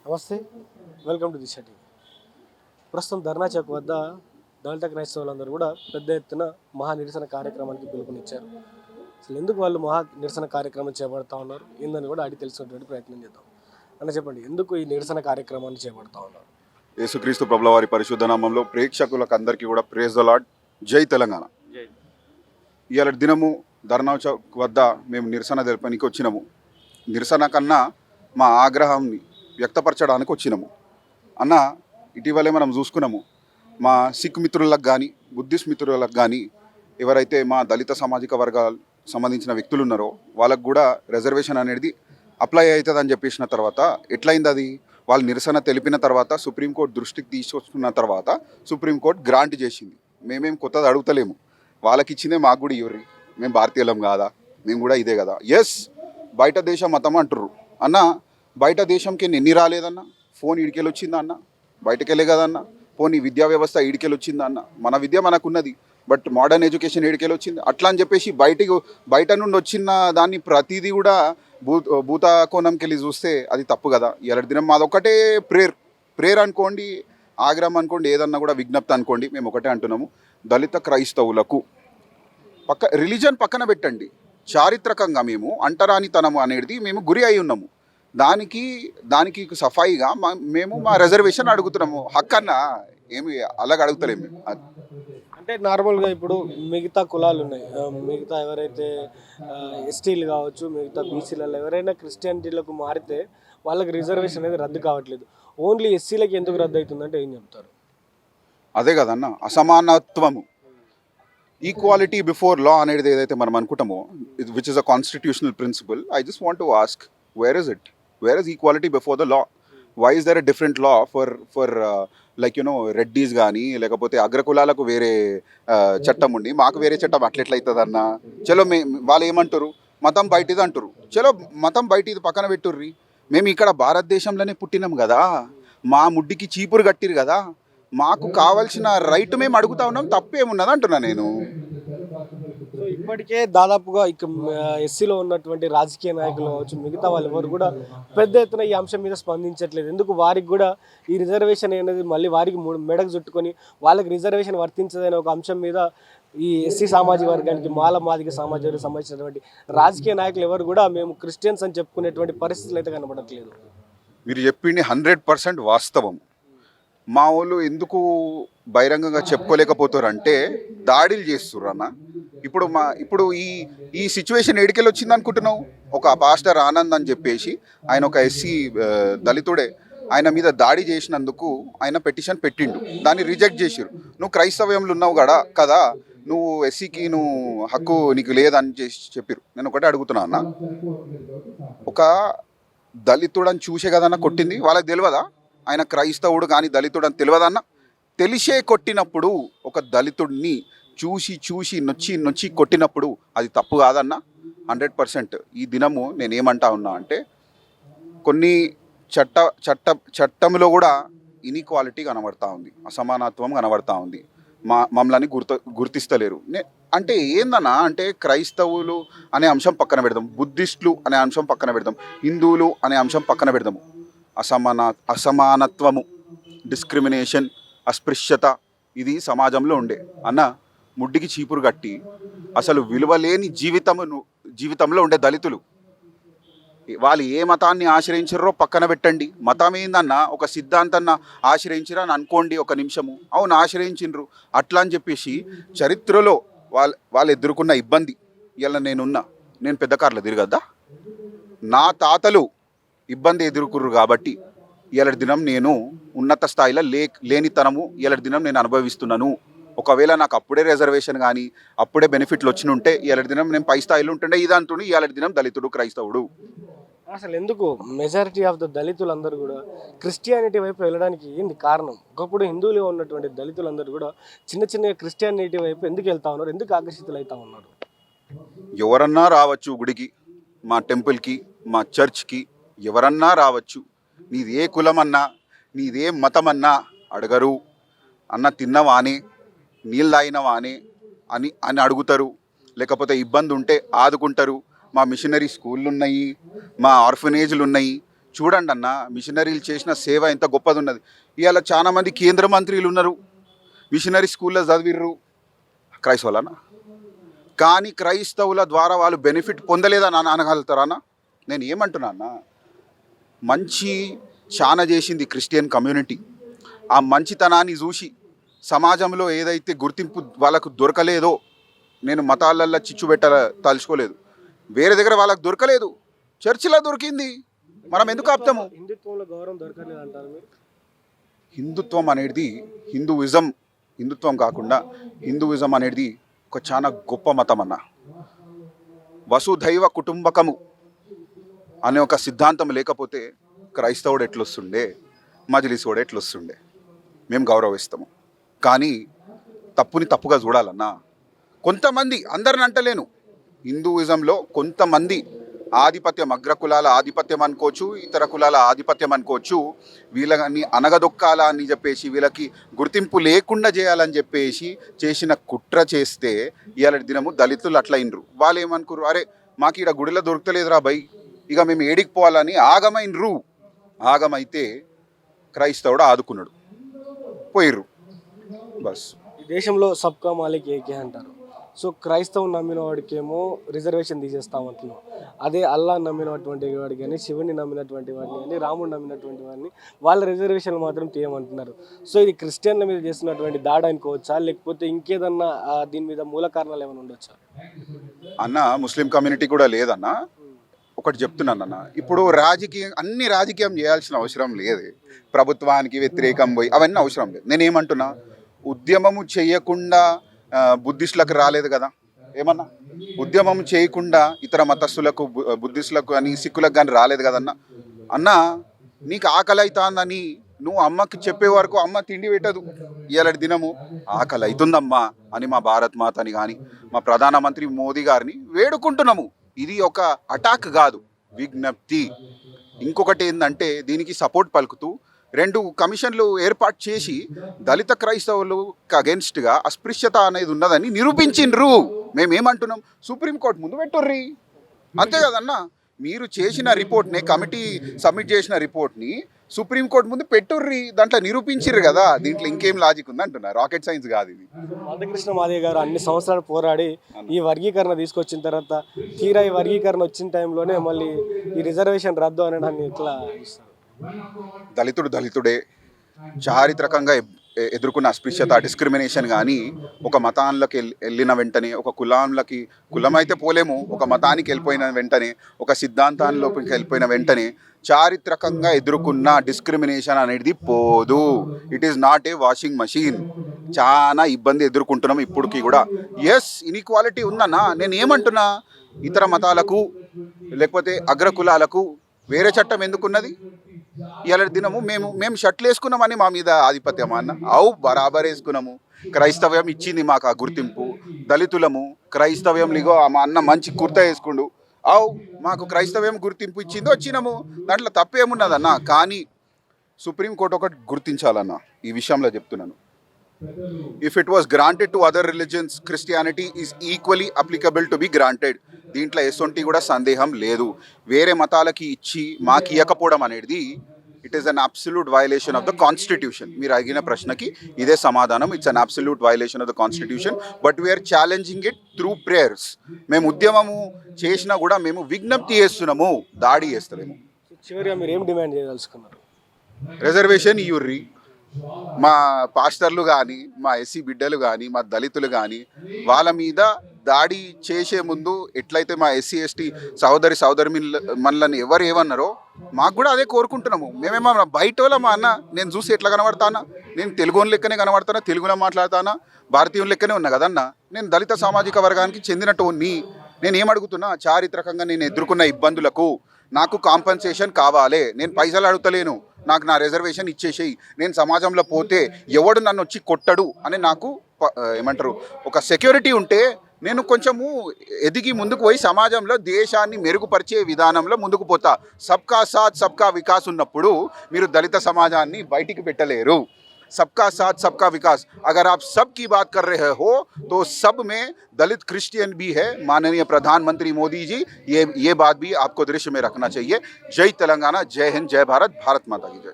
నమస్తే, welcome to Disha TV. ప్రస్తుతం ధర్నా చౌక్ వద్ద దళిత క్రైస్తవులందరూ కూడా పెద్ద ఎత్తున మహా నిరసన కార్యక్రమానికి పిలుపునిచ్చారు. అసలు ఎందుకు వాళ్ళు మహా నిరసన కార్యక్రమం చేపడతా ఉన్నారు ఏందని కూడా అడిగి తెలుసుకునేటువంటి ప్రయత్నం చేద్దాం. అన్న చెప్పండి, ఎందుకు ఈ నిరసన కార్యక్రమాన్ని చేపడతా ఉన్నారు? యేసుక్రీస్తు ప్రభుల వారి పరిశుద్ధ నామంలో ప్రేక్షకులకు అందరికీ కూడా ప్రేజ్ ద లార్డ్. జై తెలంగాణ. ఇవాళ దినము ధర్నా చౌక్ వద్ద మేము నిరసన తెలపడానికి వచ్చినాము. నిరసన కన్నా మా ఆగ్రహాన్ని వ్యక్తపరచడానికి వచ్చినాము. అన్న, ఇటీవలే మనం చూసుకున్నాము, మా సిక్ మిత్రులకు కానీ బుద్ధిస్ట్ మిత్రులకు కానీ ఎవరైతే మా దళిత సామాజిక వర్గాలు సంబంధించిన వ్యక్తులు ఉన్నారో వాళ్ళకు కూడా రిజర్వేషన్ అనేది అప్లై అవుతుందని చెప్పేసిన తర్వాత ఎట్లయింది అది? వాళ్ళు నిరసన తెలిపిన తర్వాత సుప్రీంకోర్టు దృష్టికి తీసుకొచ్చుకున్న తర్వాత సుప్రీంకోర్టు గ్రాంట్ చేసింది. మేమేం కొత్తది అడుగుతలేము, వాళ్ళకి ఇచ్చిందే మాకు కూడా ఇవ్వరు. మేము భారతీయులం కాదా? మేము కూడా ఇదే కదా. ఎస్, బయట దేశం మతం అంటుర్రు అన్న. బయట దేశంకి ఎన్ని రాలేదన్న? ఫోన్ ఈడికెళ్ళి వచ్చిందా అన్న? బయటకెళ్ళే కదన్న. పోనీ విద్యా వ్యవస్థ ఈడికెళ్ళి వచ్చిందా అన్న? మన విద్య మనకున్నది, బట్ మోడర్న్ ఎడ్యుకేషన్ ఈడికెళ్ళి వచ్చింది. అట్లా అని చెప్పేసి బయట నుండి వచ్చిన దాన్ని ప్రతిదీ కూడా భూత కోణంకి వెళ్ళి చూస్తే అది తప్పు కదా. ఇవాళ దినం మాదొక్కటే ప్రేయర్ అనుకోండి, ఆగ్రహం అనుకోండి, ఏదన్నా కూడా విజ్ఞప్తి అనుకోండి, మేము ఒకటే అంటున్నాము. దళిత క్రైస్తవులకు రిలీజన్ పక్కన పెట్టండి, చారిత్రకంగా మేము అంటరానితనము అనేది మేము గురి అయి ఉన్నాము. దానికి సఫాయిగా మేము మా రిజర్వేషన్ అడుగుతున్నాము. హక్కన్నా ఏమి అలాగ అడుగుతలేము. అంటే నార్మల్గా ఇప్పుడు మిగతా కులాలు ఉన్నాయి, మిగతా ఎవరైతే ఎస్టీలు కావచ్చు, మిగతా బీసీలలో ఎవరైనా క్రిస్టియానిటీలకు మారితే వాళ్ళకి రిజర్వేషన్ అనేది రద్దు కావట్లేదు. ఓన్లీ ఎస్సీలకి ఎందుకు రద్దు అవుతుందంటే ఏం చెప్తారు? అదే కదన్న, అసమానత్వము. ఈక్వాలిటీ బిఫోర్ లా అనేది ఏదైతే మనం అనుకుంటామో, which is a constitutional principle. I just want to ask, where is it? Where is equality before the law? Why is there a different law for like Reddys కానీ, లేకపోతే అగ్రకులాలకు వేరే చట్టం ఉండి మాకు వేరే చట్టం అట్లెట్లయితుంది అన్న? చలో వాళ్ళు ఏమంటారు, మతం బయటిది అంటారు. చలో మతం బయటిది పక్కన పెట్టుర్రి. మేము ఇక్కడ భారతదేశంలోనే పుట్టినాం కదా, మా ముడ్డికి చీపురు కట్టిరు కదా, మాకు కావాల్సిన రైట్ మేము అడుగుతా ఉన్నాం. తప్పేమున్నది అంటున్నా నేను. సో ఇప్పటికే దాదాపుగా ఇక ఎస్సీలో ఉన్నటువంటి రాజకీయ నాయకులు కావచ్చు, మిగతా వాళ్ళు ఎవరు కూడా పెద్ద ఎత్తున ఈ అంశం మీద స్పందించట్లేదు. ఎందుకు? వారికి కూడా ఈ రిజర్వేషన్ అనేది మళ్ళీ వారికి మెడకు చుట్టుకొని వాళ్ళకి రిజర్వేషన్ వర్తించదనే ఒక అంశం మీద ఈ ఎస్సీ సామాజిక వర్గానికి, మాదిగ సామాజిక వర్గానికి సంబంధించినటువంటి రాజకీయ నాయకులు ఎవరు కూడా మేము క్రిస్టియన్స్ అని చెప్పుకునేటువంటి పరిస్థితులు అయితే కనబడట్లేదు. మీరు చెప్పింది 100% వాస్తవం. మా వాళ్ళు ఎందుకు బహిరంగంగా చెప్పుకోలేకపోతారు అంటే దాడులు చేస్తుర్రు అన్న. ఇప్పుడు ఈ సిచ్యువేషన్ ఎడికెళ్ళి వచ్చింది అనుకుంటున్నావు? ఒక పాస్టర్ ఆనంద్ అని చెప్పేసి ఆయన ఒక ఎస్సీ దళితుడే, ఆయన మీద దాడి చేసినందుకు ఆయన పిటిషన్ పెట్టిండు, దాన్ని రిజెక్ట్ చేసిరు. నువ్వు క్రైస్తవ్యంలో ఉన్నావు కదా, నువ్వు ఎస్సీకి నువ్వు హక్కు నీకు లేదని చెప్పిరు. నేను ఒకటే అడుగుతున్నా అన్న, ఒక దళితుడని చూసే కదన్నా కొట్టింది, వాళ్ళకి తెలియదా ఆయన క్రైస్తవుడు కానీ దళితుడు అని? తెలియదన్న. తెలిసే కొట్టినప్పుడు, ఒక దళితుడిని చూసి నొచ్చి కొట్టినప్పుడు అది తప్పు కాదన్న. 100%. ఈ దినము నేనేమంటా ఉన్నా అంటే, కొన్ని చట్టంలో కూడా ఇన్ఈక్వాలిటీ కనబడతా ఉంది, అసమానత్వం కనబడతా ఉంది. మమ్మల్ని గుర్తిస్తలేరు. అంటే ఏందన్నా అంటే, క్రైస్తవులు అనే అంశం పక్కన పెడదాం, బుద్ధిస్టులు అనే అంశం పక్కన పెడదాం, హిందువులు అనే అంశం పక్కన పెడదాము. అసమానత్వము, డిస్క్రిమినేషన్, అస్పృశ్యత ఇది సమాజంలో ఉండే అన్న. ముడ్డికి చీపురు కట్టి అసలు విలువలేని జీవితంలో ఉండే దళితులు, వాళ్ళు ఏ మతాన్ని ఆశ్రయించారో పక్కన పెట్టండి. మతం ఏందన్న, ఒక సిద్ధాంతాన్ని ఆశ్రయించిరా అని అనుకోండి ఒక నిమిషము. అవును, ఆశ్రయించిండ్రు. అట్లా అని చెప్పేసి చరిత్రలో వాళ్ళు ఎదుర్కొన్న ఇబ్బంది, ఇలా నేను పెద్ద కార్లో తిరగద్దా? నా తాతలు ఇబ్బంది ఎదుర్కొర్రు కాబట్టి ఇవాళ దినం నేను ఉన్నత స్థాయిలో లేనితనము ఇవాళ దినం నేను అనుభవిస్తున్నాను. ఒకవేళ నాకు అప్పుడే రిజర్వేషన్ కానీ అప్పుడే బెనిఫిట్లు వచ్చి ఉంటే ఇవాళ దినం నేను పై స్థాయిలో ఉంటుండే. ఇదంటూ ఇవాళ దినం దళితుడు క్రైస్తవుడు. అసలు ఎందుకు మెజారిటీ ఆఫ్ ద దళితులందరూ కూడా క్రిస్టియానిటీ వైపు వెళ్ళడానికి ఏంది కారణం? ఒకప్పుడు హిందువులుగా ఉన్నటువంటి దళితులందరూ కూడా చిన్న క్రిస్టియానిటీ వైపు ఎందుకు వెళ్తా ఉన్నారు, ఎందుకు ఆకర్షితులు అవుతా ఉన్నారు? ఎవరన్నా రావచ్చు గుడికి, మా టెంపుల్కి, మా చర్చ్కి ఎవరన్నా రావచ్చు. నీది ఏ కులమన్నా, నీదే మతమన్నా అడగరు. అన్న తిన్నవానే, నీళ్ళు తాగినవానే అని అడుగుతారు. లేకపోతే ఇబ్బంది ఉంటే ఆదుకుంటారు. మా మిషనరీ స్కూళ్ళు ఉన్నాయి, మా ఆర్ఫనేజ్లు ఉన్నాయి. చూడండి అన్న, మిషనరీలు చేసిన సేవ ఎంత గొప్పది ఉన్నది. ఇవాళ చాలా మంది కేంద్ర మంత్రులు ఉన్నారు, మిషనరీ స్కూల్లో చదివిర్రు, క్రైస్తవులనా? కానీ క్రైస్తవుల ద్వారా వాళ్ళు బెనిఫిట్ పొందలేదని అనగలుగుతారా అన్న? నేను ఏమంటున్నా అన్న, మంచి చాలా చేసింది క్రిస్టియన్ కమ్యూనిటీ. ఆ మంచితనాన్ని చూసి సమాజంలో ఏదైతే గుర్తింపు వాళ్ళకు దొరకలేదో, నేను మతాలల్లో చిచ్చు తలుచుకోలేదు, వేరే దగ్గర వాళ్ళకు దొరకలేదు, చర్చిలో దొరికింది, మనం ఎందుకు ఆపుతాము? హిందుత్వంలో గౌరవం దొరకలేదు అంటారు మీరు? హిందుత్వం అనేది హిందుత్వం కాకుండా హిందూయిజం అనేది ఒక చాలా గొప్ప మతం అన్న. వసుధైవ కుటుంబకము అనే ఒక సిద్ధాంతం లేకపోతే క్రైస్తవుడు ఎట్లొస్తుండే, మజ్లిసోడు ఎట్లొస్తుండే? మేము గౌరవిస్తాము, కానీ తప్పుని తప్పుగా చూడాలన్నా. కొంతమంది, అందరిని అంటలేను, హిందూయిజంలో కొంతమంది ఆధిపత్యం, అగ్రకులాల ఆధిపత్యం అనుకోవచ్చు, ఇతర కులాల ఆధిపత్యం అనుకోవచ్చు, వీళ్ళని అనగదొక్కాలా అని చెప్పేసి, వీళ్ళకి గుర్తింపు లేకుండా చేయాలని చెప్పేసి చేసిన కుట్ర చేస్తే ఇవాళ దినము దళితులు అట్లా అయినరు. వాళ్ళు ఏమనుకురు, అరే మాకు ఇక్కడ గుడిలో దొరకలేదురా భయ్, ఇక మేము ఏడికి పోవాలని ఆగమైనరు. ఆగమైతే క్రైస్తవుడు ఆదుకున్నాడు, పోయిర్రు బస్. ఈ దేశంలో సబ్కా మాలిక్ ఏకే అంటారు. సో క్రైస్తవం నమ్మిన వాడికేమో రిజర్వేషన్ తీసేస్తామంటున్నాం. అదే అల్లా నమ్మినటువంటి వాడికి కానీ, శివుని నమ్మినటువంటి వాడిని కానీ, రాముడు నమ్మినటువంటి వాడిని వాళ్ళ రిజర్వేషన్లు మాత్రం తీయమంటున్నారు. సో ఇది క్రిస్టియన్ల మీద చేస్తున్నటువంటి దాడి అనుకోవచ్చా, లేకపోతే ఇంకేదన్నా దీని మీద మూల కారణాలు ఏమైనా ఉండొచ్చా? అన్న, ముస్లిం కమ్యూనిటీ కూడా లేదన్న. ఒకటి చెప్తున్నాను అన్న, ఇప్పుడు అన్ని రాజకీయం చేయాల్సిన అవసరం లేదు, ప్రభుత్వానికి వ్యతిరేకం పోయి అవన్నీ అవసరం లేదు. నేనేమంటున్నా, ఉద్యమము చేయకుండా బుద్ధిస్టులకు రాలేదు కదా, ఏమన్నా ఉద్యమం చేయకుండా ఇతర మతస్థులకు, బుద్ధిస్టులకు అని, సిక్కులకు కానీ రాలేదు కదన్న. అన్న, నీకు ఆకలి అవుతుందని నువ్వు అమ్మకి చెప్పే వరకు అమ్మ తిండి పెట్టదు. ఇవాళ దినము ఆకలి అవుతుందమ్మా అని మా భారత్ మాతని కానీ, మా ప్రధానమంత్రి మోదీ గారిని వేడుకుంటున్నాము. ఇది ఒక అటాక్ కాదు, విజ్ఞప్తి. ఇంకొకటి ఏంటంటే, దీనికి సపోర్ట్ పలుకుతూ 2 కమిషన్లు ఏర్పాటు చేసి దళిత క్రైస్తవులకు అగెన్స్ట్గా అస్పృశ్యత అనేది ఉన్నదని నిరూపించిండ్రు. మేమేమంటున్నాం, సుప్రీంకోర్టు ముందు పెట్టుర్రి, అంతే కదన్నా. మీరు చేసిన రిపోర్ట్ని, కమిటీ సబ్మిట్ చేసిన రిపోర్ట్ని సుప్రీంకోర్టు ముందు పెట్టుర్రి, దాంట్లో నిరూపించిర్రు కదా. దీంట్లో ఇంకేం లాజిక్ ఉంది అంటున్నా, రాకెట్ సైన్స్ కాదు ఇది. మందకృష్ణ మాదిగ గారు అన్ని సంవత్సరాలు పోరాడి ఈ వర్గీకరణ తీసుకొచ్చిన తర్వాత, తీరా ఈ వర్గీకరణ వచ్చిన టైంలోనే మళ్ళీ ఈ రిజర్వేషన్ రద్దు అనడాన్ని ఎట్లా ఇస్తారు? దళితుడే చారిత్రకంగా ఎదుర్కొన్న అస్పృశ్యత, డిస్క్రిమినేషన్ కానీ, ఒక మతానికి వెళ్ళిన వెంటనే, ఒక కులం అయితే పోలేము, ఒక మతానికి వెళ్ళిపోయిన వెంటనే, ఒక సిద్ధాంతాల్లోకి వెళ్ళిపోయిన వెంటనే చారిత్రకంగా ఎదుర్కొన్న డిస్క్రిమినేషన్ అనేది పోదు. It is not a washing machine. చాలా ఇబ్బంది ఎదుర్కొంటున్నాం ఇప్పటికీ కూడా. ఎస్, ఇన్ఈక్వాలిటీ ఉందన్నా. నేను ఏమంటున్నా, ఇతర మతాలకు లేకపోతే అగ్రకులాలకు వేరే చట్టం ఎందుకున్నది? ఇవాళ దినము మేము షర్ట్లు వేసుకున్నామని మా మీద ఆధిపత్యం అన్న? బరాబర్ వేసుకున్నాము. క్రైస్తవ్యం ఇచ్చింది మాకు ఆ గుర్తింపు. దళితులము క్రైస్తవ్యం లిగో మా అన్న మంచి కుర్తా వేసుకుండు, మాకు క్రైస్తవ్యం గుర్తింపు ఇచ్చింది, వచ్చినాము. దాంట్లో తప్పేమున్నదన్న? కానీ సుప్రీంకోర్టు ఒకటి గుర్తించాలన్న, ఈ విషయంలో చెప్తున్నాను. If it was granted to other religions, Christianity is equally applicable to be granted. దీంట్లో ఎసొంటి కూడా సందేహం లేదు. వేరే మతాలకి ఇచ్చి మాకు ఇవ్వకపోవడం అనేది it is an absolute violation of the constitution. మీరు అడిగిన ప్రశ్నకి ఇదే సమాధానం. It's an absolute violation of the constitution, but we are challenging it through prayers. మేము ఉద్యమము చేసినా కూడా మేము విజ్ఞప్తి చేస్తున్నాము, దాడి చేస్తలేము. చివరిగా మీరు ఏం డిమాండ్ చేయదలుచుకున్నారు? రిజర్వేషన్ ఇయ్యుర్రి. మా పాస్టర్లు కానీ, మా ఎస్సీ బిడ్డలు కానీ, మా దళితులు కానీ వాళ్ళ మీద దాడి చేసే ముందు ఎట్లయితే మా ఎస్సీ ఎస్టీ సోదరి మనల్ని ఎవరు ఏమన్నారో మాకు కూడా అదే కోరుకుంటున్నాము. మేమేమో బయట వాళ్ళమా అన్న? నేను చూసి ఎట్లా కనబడతానా? నేను తెలుగుని లెక్కనే కనబడతానా, తెలుగులో మాట్లాడతానా, భారతీయుల లెక్కనే ఉన్నా కదన్నా. నేను దళిత సామాజిక వర్గానికి చెందినటోన్ని. నేను ఏమడుగుతున్నా, చారిత్రకంగా నేను ఎదుర్కొన్న ఇబ్బందులకు నాకు కాంపన్సేషన్ కావాలి. నేను పైసలు అడుగుతలేను, నాకు నా రిజర్వేషన్ ఇచ్చేసేయి. నేను సమాజంలో పోతే ఎవడు నన్ను వచ్చి కొట్టడు అని నాకు ఏమంటారు ఒక సెక్యూరిటీ ఉంటే నేను కొంచెము ఎదిగి ముందుకు పోయి సమాజంలో దేశాన్ని మెరుగుపరిచే విధానంలో ముందుకు పోతా. సబ్కా సాత్ సబ్కా వికాస్ ఉన్నప్పుడు మీరు దళిత సమాజాన్ని బయటికి పెట్టలేరు. सबका साथ सबका विकास। अगर आप सब की बात कर रहे हो तो सब में दलित क्रिश्चियन भी है। माननीय प्रधानमंत्री मोदी जी, ये बात भी आपको दृश्य में रखना चाहिए। जय तेलंगाना, जय हिंद, जय भारत, भारत माता की जय।